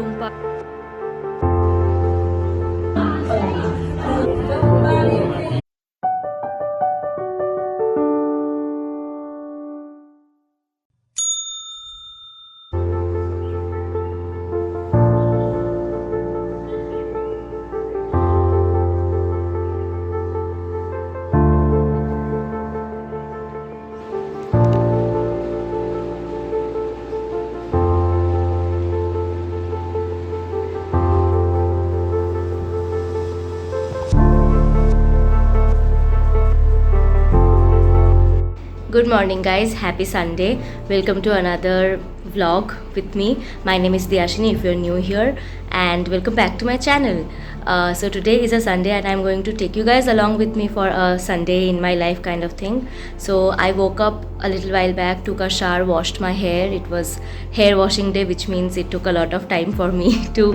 room party. Good morning, guys. Happy Sunday. Welcome to another vlog with me. My name is Diyashini if you're new here, and welcome back to my channel. So, today is a Sunday, and I'm going to take you guys along with me for a Sunday in my life kind of thing. So, I woke up a little while back, took a shower, washed my hair. It was hair washing day, which means it took a lot of time for me to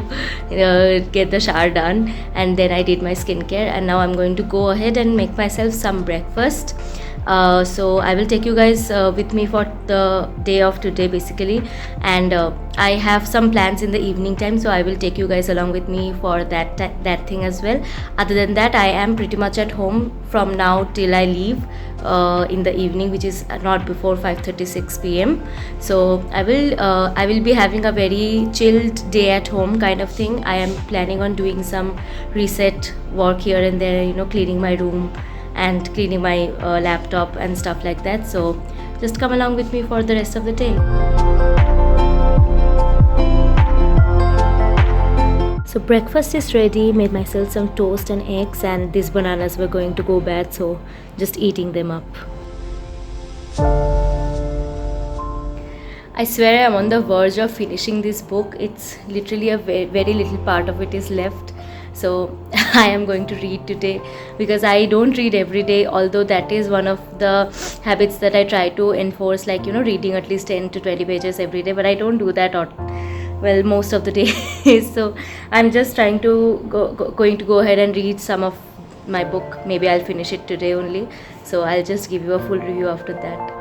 get the shower done, and then I did my skincare, and now I'm going to go ahead and make myself some breakfast. So I will take you guys with me for the day of today basically, and I have some plans in the evening time, so I will take you guys along with me for that thing as well. Other than that, I am pretty much at home from now till I leave in the evening, which is not before 5:36 p.m. So I will be having a very chilled day at home kind of thing. I am planning on doing some reset work here and there, cleaning my room and cleaning my laptop and stuff like that. So just come along with me for the rest of the day. So breakfast is ready. Made myself some toast and eggs, and these bananas were going to go bad, so just eating them up. I swear I'm on the verge of finishing this book. It's literally a very, very little part of it is left. So I am going to read today because I don't read every day, although that is one of the habits that I try to enforce, like reading at least 10 to 20 pages every day, but I don't do that, or well, most of the day. So I'm just trying to going to go ahead and read some of my book. Maybe I'll finish it today only, so I'll just give you a full review after that.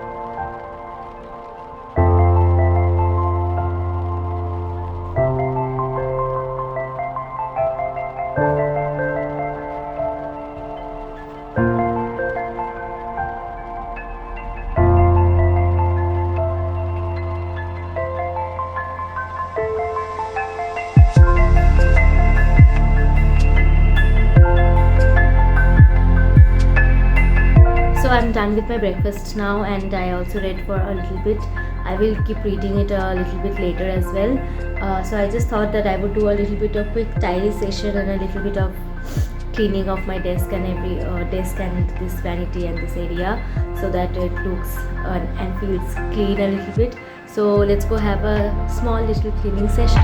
So I'm done with my breakfast now, and I also read for a little bit. I will keep reading it a little bit later as well. So I just thought that I would do a little bit of quick tidy session and a little bit of cleaning of my desk and every desk and this vanity and this area, so that it looks and feels clean a little bit. So let's go have a small little cleaning session.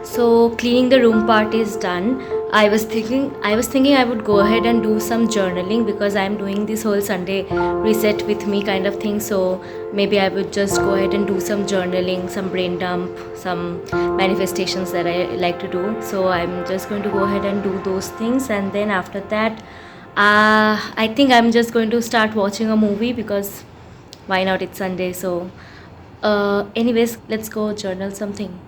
So cleaning the room part is done. I was thinking I would go ahead and do some journaling because I'm doing this whole Sunday reset with me kind of thing. So maybe I would just go ahead and do some journaling, some brain dump, some manifestations that I like to do. So I'm just going to go ahead and do those things, and then after that, I think I'm just going to start watching a movie because why not? It's Sunday. So, anyways, let's go journal something.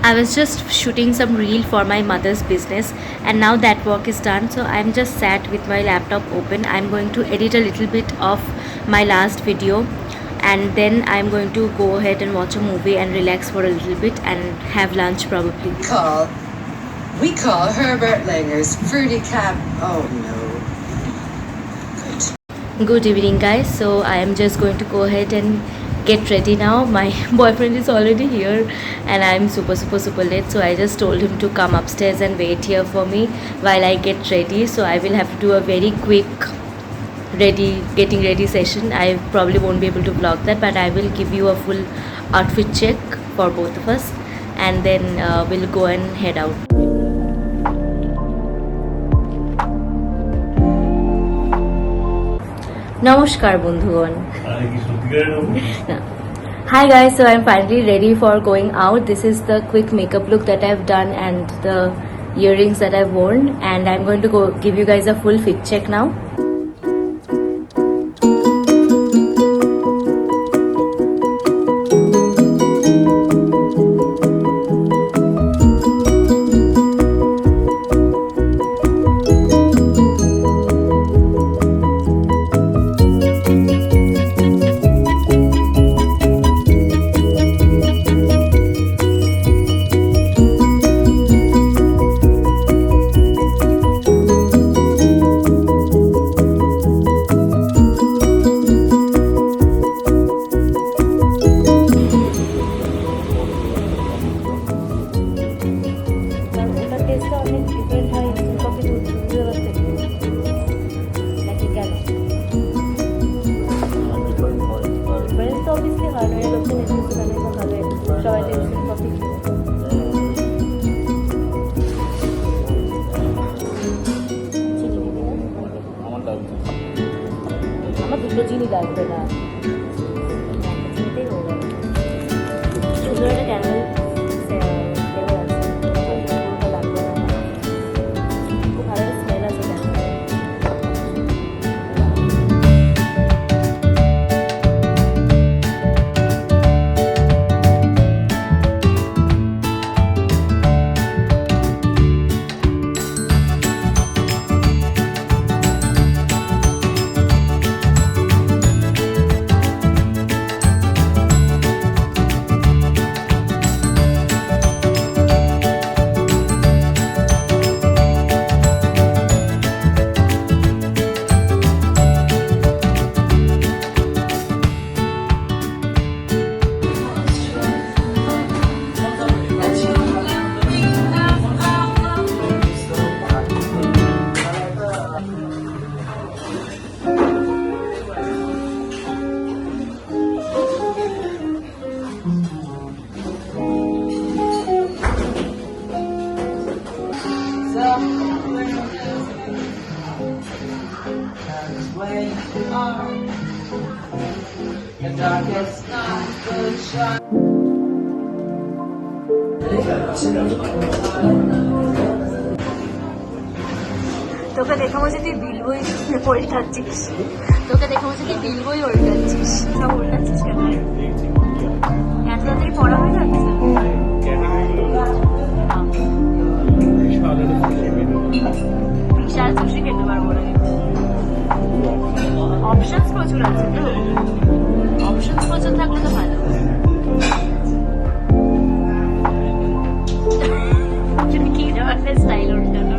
I was just shooting some reel for my mother's business, and now that work is done, so I'm just sat with my laptop open. I'm going to edit a little bit of my last video, and then I'm going to go ahead and watch a movie and relax for a little bit and have lunch probably. We call Herbert Langer's Fruity Cap. Oh no. Good evening, guys. So I am just going to go ahead and get ready now. My boyfriend is already here and I'm super late, so I just told him to come upstairs and wait here for me while I get ready. So I will have to do a very quick getting ready session. I probably won't be able to vlog that, but I will give you a full outfit check for both of us, and then we'll go and head out. নমস্কার বন্ধুগণ। Hi guys, so I'm finally ready for going out. This is the quick makeup look that I've done and the earrings that I've worn, and I'm going to go give you guys a full fit check now. আমার দুটো চিনি লাগবে না, চিনিতেই হয়ে যাবে। সুন্দর একটা caramel flavour আছে, লাগবে না। খুব ভালো স্মেল আছে ক্যারামেল। তোকে দেখা মনে তুই বিল বই উল্টাচ্ছিস, তোকে দেখা মনে তুই বিল বই উল্টাচ্ছিস, সব উল্টাচ্ছিস কেন? এত তাড়াতাড়ি পড়া হয়ে যাচ্ছে। বিশাল সুশি খেতে পারবো না, অপশনস প্রচুর আছে তো, অপশনস প্রচুর থাকলে তো ভালো। কি একটা style উল্টানো।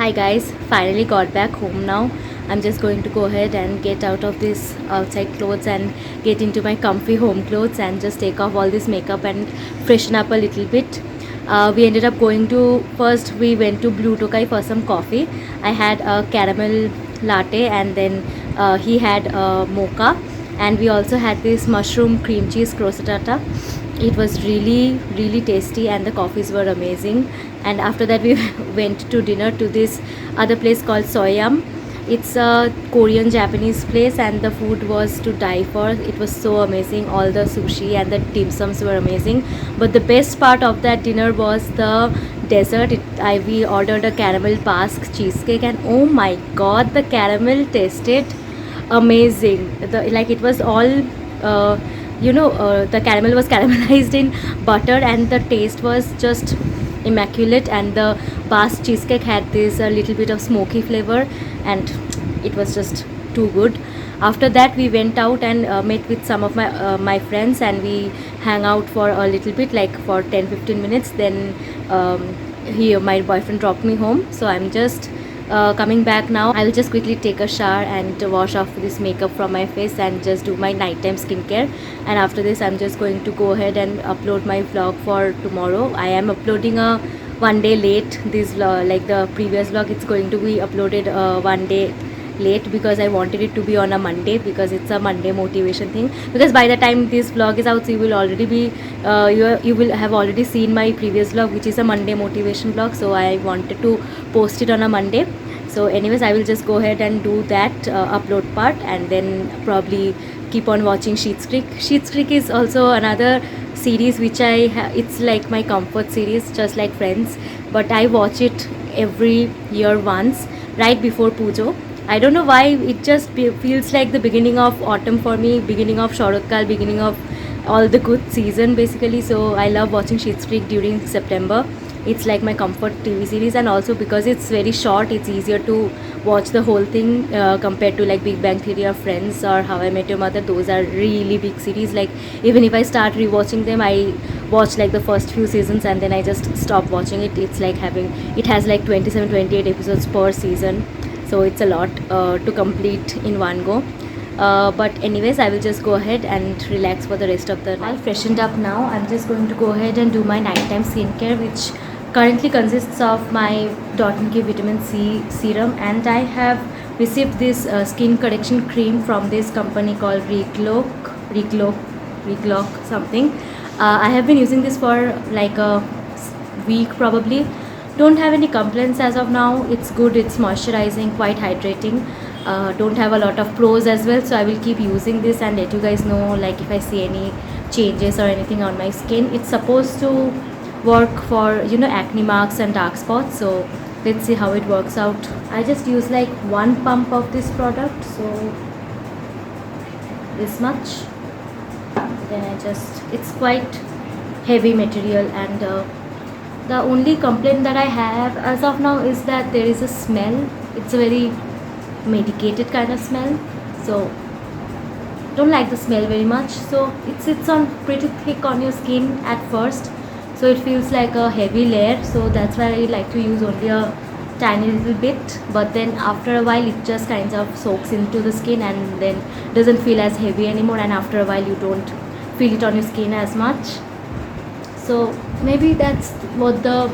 Hi guys, finally got back home now. I'm just going to go ahead and get out of this outside clothes and get into my comfy home clothes and just take off all this makeup and freshen up a little bit. We ended up going to, first we went to Blue Tokai for some coffee. I had a caramel latte, and then he had a mocha, and we also had this mushroom cream cheese crostata. It was really tasty, and the coffees were amazing. And after that we went to dinner to this other place called Soyam. It's a Korean Japanese place, and the food was to die for. It was so amazing. All the sushi and the dim sums were amazing. But the best part of that dinner was the dessert. We ordered a caramel Basque cheesecake, and oh my god, the caramel tasted amazing. Like it was all the caramel was caramelized in butter, and the taste was just immaculate. And the Basque cheesecake had this a little bit of smoky flavor, and it was just too good. After that we went out and met with some of my friends, and we hang out for a little bit, like for 10-15 minutes. Then my boyfriend dropped me home, so I'm just coming back now. I'll just quickly take a shower and wash off this makeup from my face and just do my nighttime skincare. And after this I'm just going to go ahead and upload my vlog for tomorrow. I am uploading a one day late. This vlog, like the previous vlog, it's going to be uploaded one day late because I wanted it to be on a Monday, because it's a Monday motivation thing. Because by the time this vlog is out, so you will already be you will have already seen my previous vlog, which is a Monday motivation vlog. So I wanted to post it on a Monday. So anyways, I will just go ahead and do that upload part, and then probably keep on watching Schitt's Creek. Schitt's Creek is also another series which it's like my comfort series, just like Friends, but I watch it every year once, right before Pujo. I don't know why, it just feels like the beginning of autumn for me, beginning of Sharatkal, beginning of all the good season basically. So I love watching Schitt's Creek during September. It's like my comfort TV series, and also because it's very short, it's easier to watch the whole thing compared to like Big Bang Theory or Friends or How I Met Your Mother. Those are really big series. Like even if I start rewatching them, I watch like the first few seasons and then I just stop watching it. It's like it has like 27-28 episodes per season, so it's a lot to complete in one go. But anyways, I will just go ahead and relax for the rest of the night. All freshened up now, I'm just going to go ahead and do my nighttime skincare, which currently consists of my Dot&K vitamin C serum, and I have received this skin correction cream from this company called Reglok something. I have been using this for like a week probably. Don't have any complaints as of now. It's good, it's moisturizing, quite hydrating. Don't have a lot of pros as well, so I will keep using this and let you guys know like if I see any changes or anything on my skin. It's supposed to work for acne marks and dark spots, so let's see how it works out. I just use like one pump of this product, so this much. Then it's quite heavy material, and the only complaint that I have as of now is that there is a smell. It's a very medicated kind of smell, so don't like the smell very much. So it sits on pretty thick on your skin at first, so it feels like a heavy layer, so that's why I like to use only a tiny little bit. But then after a while it just kind of soaks into the skin and then doesn't feel as heavy anymore, and after a while you don't feel it on your skin as much. So maybe that's what the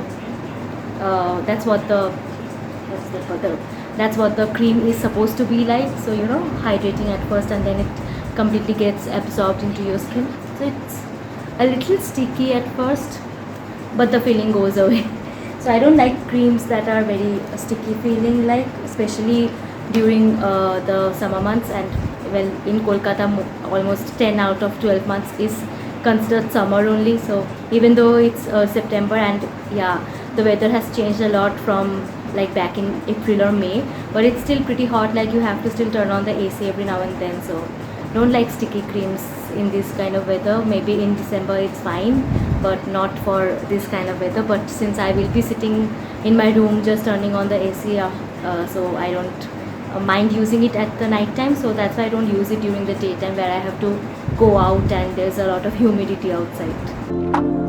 cream is supposed to be like. So hydrating at first, and then it completely gets absorbed into your skin. So it's a little sticky at first, but the feeling goes away. So I don't like creams that are very sticky feeling, like especially during the summer months. And well, in Kolkata almost 10 out of 12 months is considered summer only. So even though it's September, and yeah, the weather has changed a lot from like back in April or May, but it's still pretty hot. Like you have to still turn on the AC every now and then. So don't like sticky creams in this kind of weather. Maybe in December it's fine, but not for this kind of weather. But since I will be sitting in my room just turning on the AC, so I don't mind using it at the night time. So that's why I don't use it during the daytime, where I have to go out and there's a lot of humidity outside.